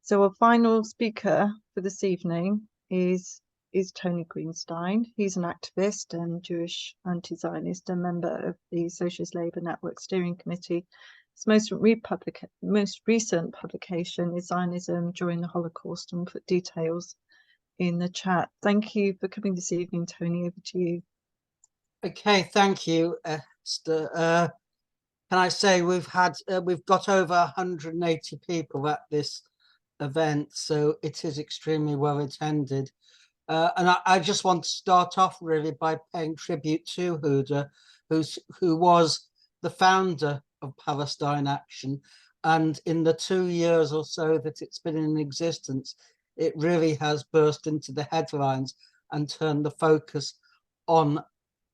So our final speaker for this evening is Tony Greenstein. He's an activist and Jewish anti-Zionist, a member of the Socialist Labour Network Steering Committee. His most recent publication is Zionism During the Holocaust, and we'll put details in the chat. Thank you for coming this evening, Tony. Over to you. Okay, thank you, Esther. Can I say we've got over 180 people at this event, so it is extremely well attended. And I just want to start off really by paying tribute to Huda, who was the founder of Palestine Action. And in the 2 years or so that it's been in existence, it really has burst into the headlines and turned the focus on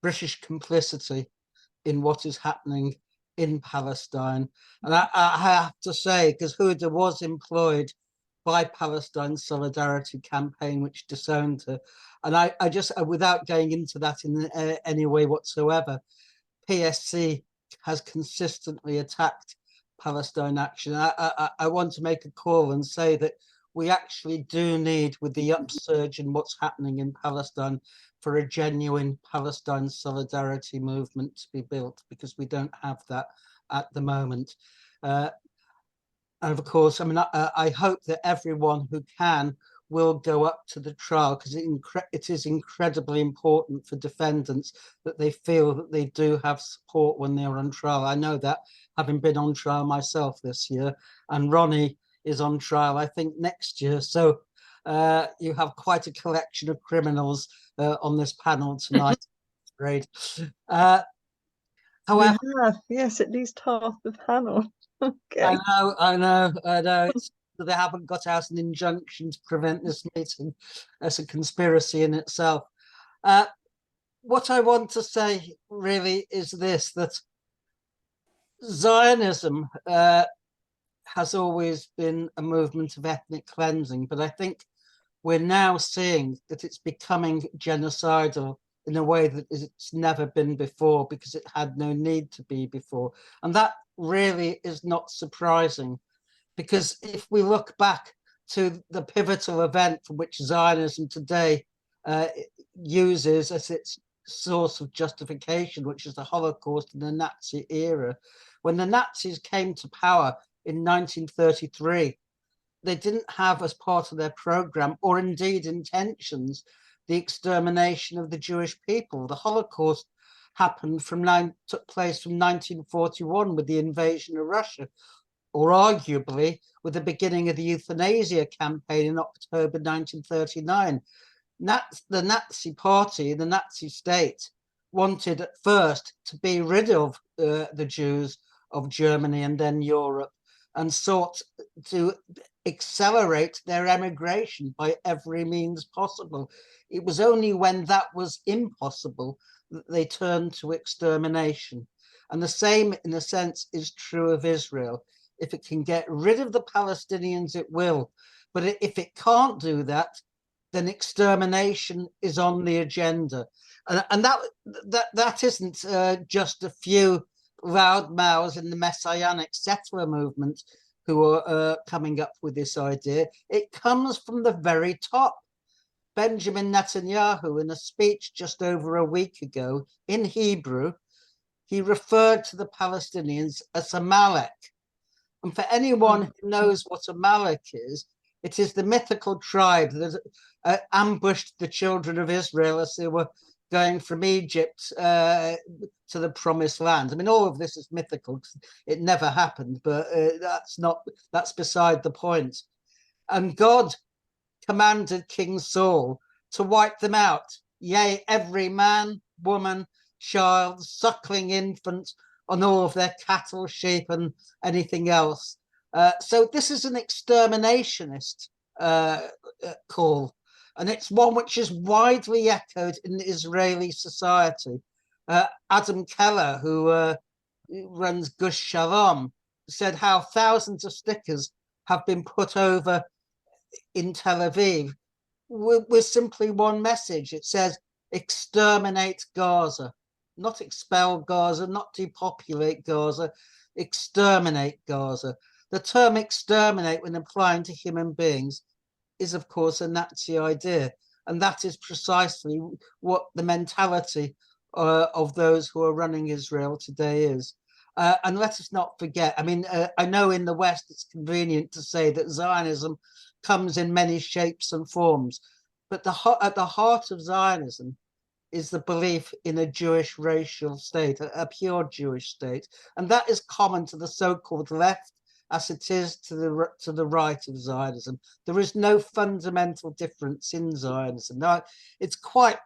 British complicity in what is happening in Palestine. And I have to say, because Huda was employed by Palestine Solidarity Campaign, which disowned her. And I just, without going into that in any way whatsoever, PSC has consistently attacked Palestine Action. I want to make a call and say that we actually do need, with the upsurge in what's happening in Palestine, for a genuine Palestine solidarity movement to be built, because we don't have that at the moment. And of course, I mean, I hope that everyone who can will go up to the trial, because it is incredibly important for defendants that they feel that they do have support when they're on trial. I know that, having been on trial myself this year, and Ronnie is on trial, I think, next year. So you have quite a collection of criminals on this panel tonight. Great. However, yes, at least half the panel. Okay. I know. They haven't got out an injunction to prevent this meeting. That's a conspiracy in itself. What I want to say really is this, that Zionism has always been a movement of ethnic cleansing, but I think we're now seeing that it's becoming genocidal in a way that it's never been before, because it had no need to be before. And that really is not surprising, because if we look back to the pivotal event for which Zionism today uses as its source of justification, which is the Holocaust in the Nazi era, when the Nazis came to power in 1933, they didn't have as part of their program, or indeed intentions, the extermination of the Jewish people. The Holocaust took place from 1941 with the invasion of Russia, or arguably with the beginning of the euthanasia campaign in October 1939. The Nazi Party, the Nazi state, wanted at first to be rid of the Jews of Germany and then Europe, and sought to accelerate their emigration by every means possible. It was only when that was impossible that they turned to extermination. And the same, in a sense, is true of Israel. If it can get rid of the Palestinians, it will. But if it can't do that, then extermination is on the agenda. And that isn't just a few loud mouths in the messianic settler movement who are coming up with this idea. It comes from the very top. Benjamin Netanyahu, in a speech just over a week ago in Hebrew, he referred to the Palestinians as Amalek. And for anyone who knows what Amalek is, it is the mythical tribe that ambushed the children of Israel as they were going from Egypt to the promised land. I mean, all of this is mythical because it never happened, but that's beside the point. And God commanded King Saul to wipe them out. Yea, every man, woman, child, suckling infant, on all of their cattle, sheep, and anything else. So this is an exterminationist call. And it's one which is widely echoed in Israeli society. Adam Keller, who runs Gush Shalom, said how thousands of stickers have been put over in Tel Aviv with simply one message. It says, exterminate Gaza, not expel Gaza, not depopulate Gaza, exterminate Gaza. The term exterminate, when applying to human beings, is of course a Nazi idea. And that is precisely what the mentality of those who are running Israel today is. And let us not forget, I mean, I know in the West it's convenient to say that Zionism comes in many shapes and forms, but at the heart of Zionism is the belief in a Jewish racial state, a pure Jewish state. And that is common to the so-called left as it is to the right of Zionism. There is no fundamental difference in Zionism. Now, it's quite,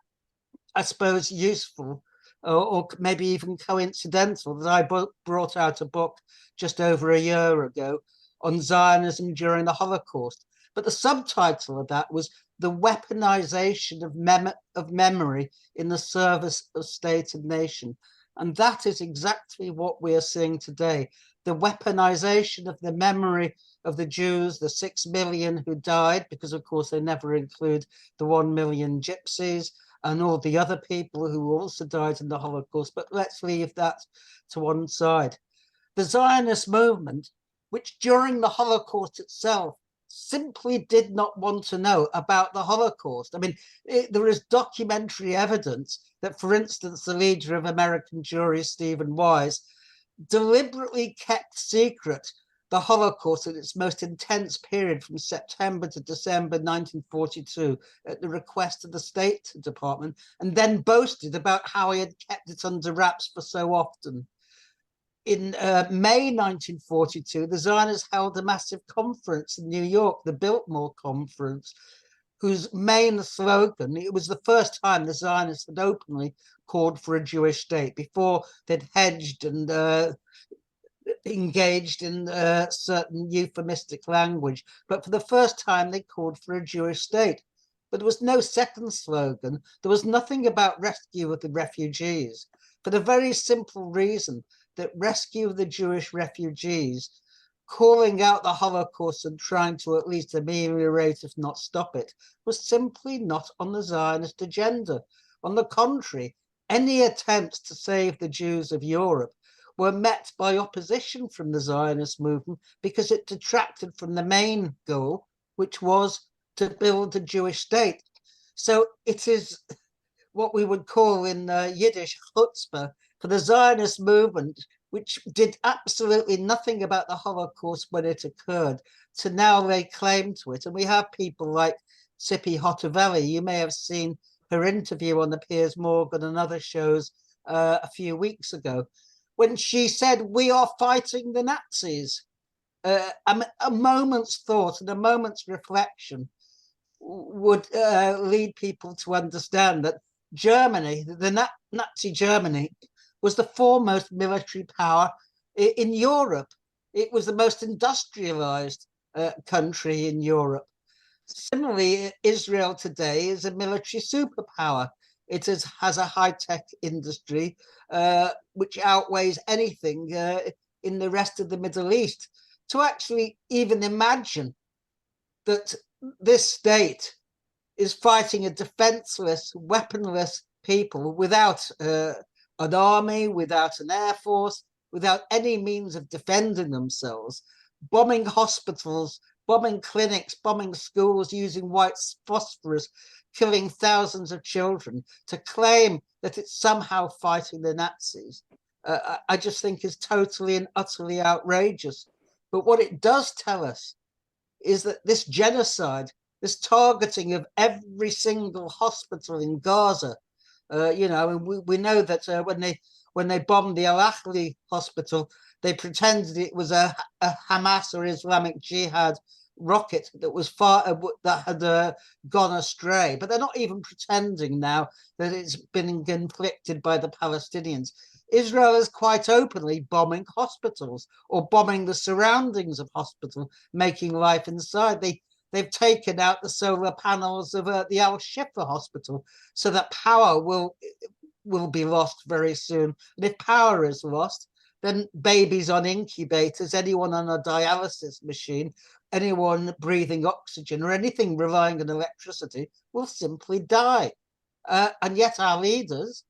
I suppose, useful or maybe even coincidental that I brought out a book just over a year ago on Zionism during the Holocaust. But the subtitle of that was The Weaponization of Memory in the Service of State and Nation. And that is exactly what we are seeing today. The weaponization of the memory of the Jews, the 6 million who died, because of course they never include the 1 million gypsies and all the other people who also died in the Holocaust. But let's leave that to one side. The Zionist movement, which during the Holocaust itself simply did not want to know about the Holocaust. I mean, there is documentary evidence that, for instance, the leader of American Jewry, Stephen Wise, deliberately kept secret the Holocaust at its most intense period from September to December 1942 at the request of the State Department, and then boasted about how he had kept it under wraps for so often. In May 1942, the Zionists held a massive conference in New York, the Biltmore Conference, whose main slogan, it was the first time the Zionists had openly called for a Jewish state. Before they'd hedged and engaged in certain euphemistic language, but for the first time they called for a Jewish state. But there was no second slogan. There was nothing about rescue of the refugees, for the very simple reason that rescue of the Jewish refugees, calling out the Holocaust and trying to at least ameliorate, if not stop it, was simply not on the Zionist agenda. On the contrary, any attempts to save the Jews of Europe were met by opposition from the Zionist movement because it detracted from the main goal, which was to build a Jewish state. So it is what we would call in Yiddish chutzpah for the Zionist movement, which did absolutely nothing about the Holocaust when it occurred, to now lay claim to it. And we have people like Tzipi Hotovely. You may have seen her interview on the Piers Morgan and other shows a few weeks ago, when she said, "We are fighting the Nazis." A moment's thought and a moment's reflection would lead people to understand that Germany, the Nazi Germany, was the foremost military power in Europe. It was the most industrialized country in Europe. Similarly, Israel today is a military superpower. It has a high-tech industry which outweighs anything in the rest of the Middle East. To actually even imagine that this state is fighting a defenseless, weaponless people without an army, without an air force, without any means of defending themselves, bombing hospitals, bombing clinics, bombing schools, using white phosphorus, killing thousands of children, to claim that it's somehow fighting the Nazis, I just think is totally and utterly outrageous. But what it does tell us is that this genocide, this targeting of every single hospital in Gaza, and we know that when they bombed the Al Ahli hospital, they pretended it was a Hamas or Islamic Jihad rocket that had gone astray. But they're not even pretending now that it's been inflicted by the Palestinians. Israel is quite openly bombing hospitals or bombing the surroundings of hospital, making life inside. They've taken out the solar panels of the Al Shifa hospital, so that power will be lost very soon. And if power is lost, then babies on incubators, anyone on a dialysis machine, anyone breathing oxygen or anything relying on electricity will simply die. And yet our leaders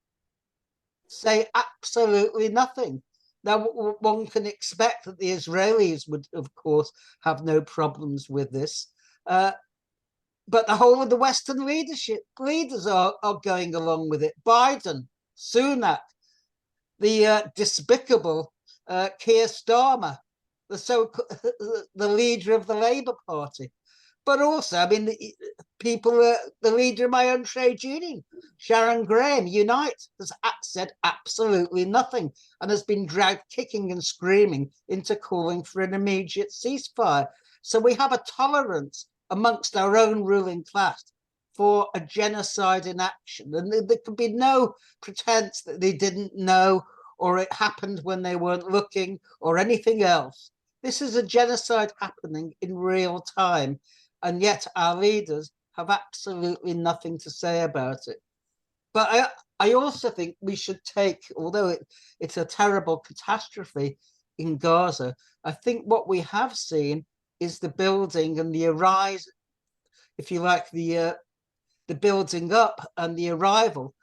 say absolutely nothing. Now, one can expect that the Israelis would, of course, have no problems with this. But the whole of the Western leaders are going along with it. Biden, Sunak, the despicable Keir Starmer, the leader of the Labour Party. But also, I mean, the leader of my own trade union, Sharon Graham, Unite, has said absolutely nothing and has been dragged kicking and screaming into calling for an immediate ceasefire. So we have a tolerance amongst our own ruling class for a genocide in action. And there could be no pretense that they didn't know or it happened when they weren't looking or anything else. This is a genocide happening in real time. And yet our leaders have absolutely nothing to say about it. But I also think we should take, although it's a terrible catastrophe in Gaza, I think what we have seen is the building and the rise, if you like, the building up and the arrival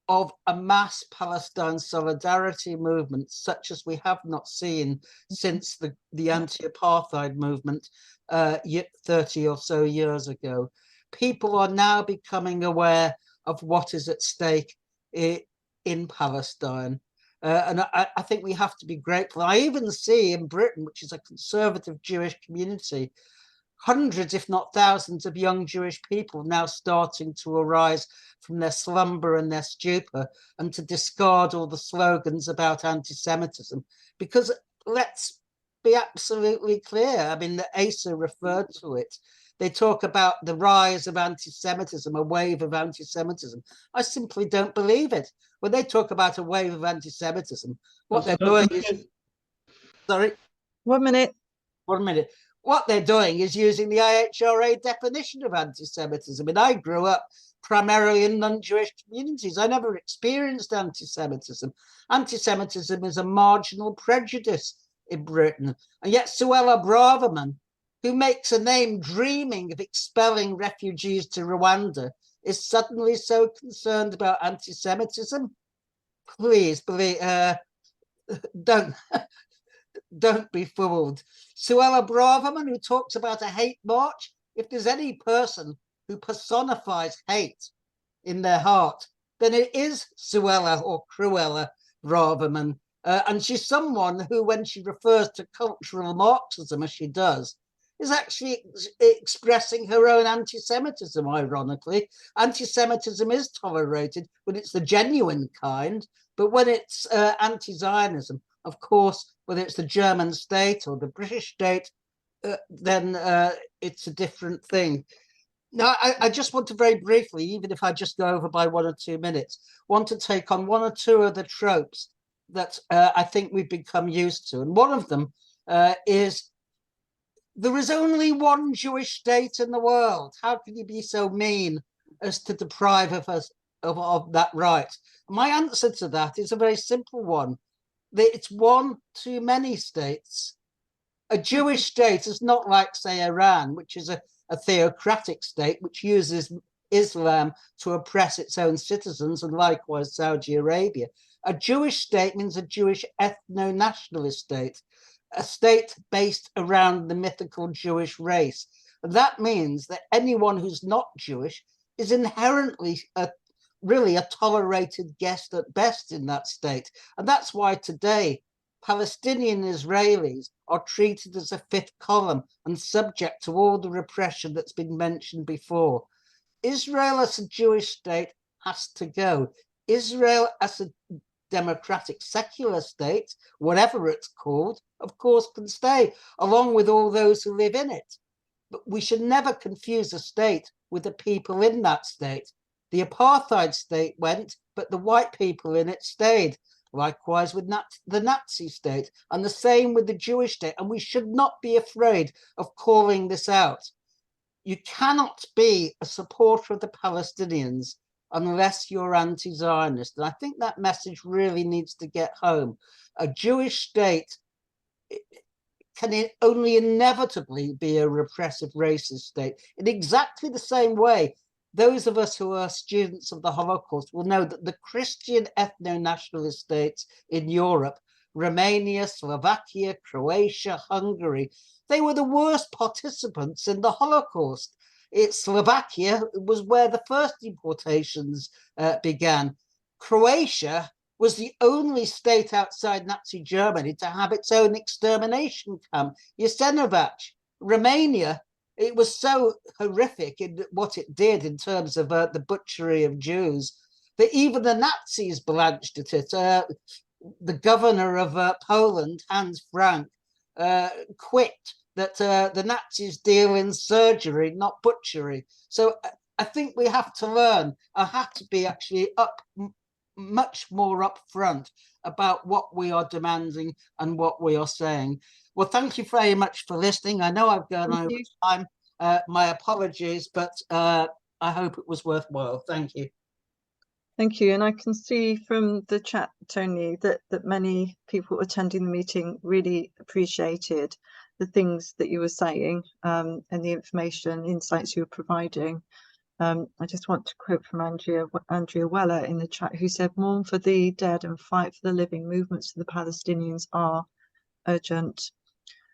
of a mass Palestine solidarity movement, such as we have not seen since the anti-apartheid movement 30 or so years ago. People are now becoming aware of what is at stake in Palestine. And I think we have to be grateful. I even see in Britain, which is a conservative Jewish community, hundreds, if not thousands, of young Jewish people now starting to arise from their slumber and their stupor and to discard all the slogans about anti-Semitism. Because let's be absolutely clear. I mean, the ASA referred to it. They talk about the rise of anti-Semitism, a wave of anti-Semitism. I simply don't believe it. When they talk about a wave of anti-Semitism, what they're doing is... Sorry? 1 minute. 1 minute. What they're doing is using the IHRA definition of anti-Semitism. And I grew up primarily in non-Jewish communities. I never experienced anti-Semitism. Anti-Semitism is a marginal prejudice in Britain. And yet Suella Braverman, who makes a name dreaming of expelling refugees to Rwanda, is suddenly so concerned about anti-Semitism. Please believe, don't be fooled. Suella Braverman, who talks about a hate march, if there's any person who personifies hate in their heart, then it is Suella or Cruella Braverman. And she's someone who, when she refers to cultural Marxism, as she does, is actually expressing her own anti-Semitism, ironically. Anti-Semitism is tolerated when it's the genuine kind, but when it's anti-Zionism, of course, whether it's the German state or the British state, then it's a different thing. Now, I just want to very briefly, even if I just go over by 1 or 2 minutes, want to take on 1 or 2 of the tropes that I think we've become used to. And one of them is, there is only one Jewish state in the world. How can you be so mean as to deprive of us of that right? My answer to that is a very simple one. It's one too many states. A Jewish state is not like, say, Iran, which is a theocratic state which uses Islam to oppress its own citizens, and likewise Saudi Arabia. A Jewish state means a Jewish ethno-nationalist state, a state based around the mythical Jewish race. And that means that anyone who's not Jewish is inherently really a tolerated guest at best in that state. And that's why today Palestinian Israelis are treated as a fifth column and subject to all the repression that's been mentioned before. Israel as a Jewish state has to go. Israel as a democratic secular state, whatever it's called, of course can stay, along with all those who live in it. But we should never confuse a state with the people in that state. The apartheid state went, but the white people in it stayed. Likewise with the Nazi state, and the same with the Jewish state. And we should not be afraid of calling this out. You cannot be a supporter of the Palestinians unless you're anti-Zionist. And I think that message really needs to get home. A Jewish state can only inevitably be a repressive racist state. In exactly the same way, those of us who are students of the Holocaust will know that the Christian ethno-nationalist states in Europe Romania, Slovakia, Croatia, Hungary. They were the worst participants in the Holocaust. Slovakia was where the first deportations began. Croatia was the only state outside Nazi Germany to have its own extermination camp, Jasenovac. Romania, it was so horrific in what it did in terms of the butchery of Jews that even the Nazis blanched at it. The governor of Poland, Hans Frank, quit that the Nazis deal in surgery, not butchery. So I think we have to learn, I have to be actually much more upfront about what we are demanding and what we are saying. Well, thank you very much for listening. I know I've gone over time. My apologies, but I hope it was worthwhile. Thank you. Thank you. And I can see from the chat, Tony, that many people attending the meeting really appreciated the things that you were saying and the information, insights you were providing. I just want to quote from Andrea Weller in the chat, who said, "Mourn for the dead and fight for the living. Movements for the Palestinians are urgent."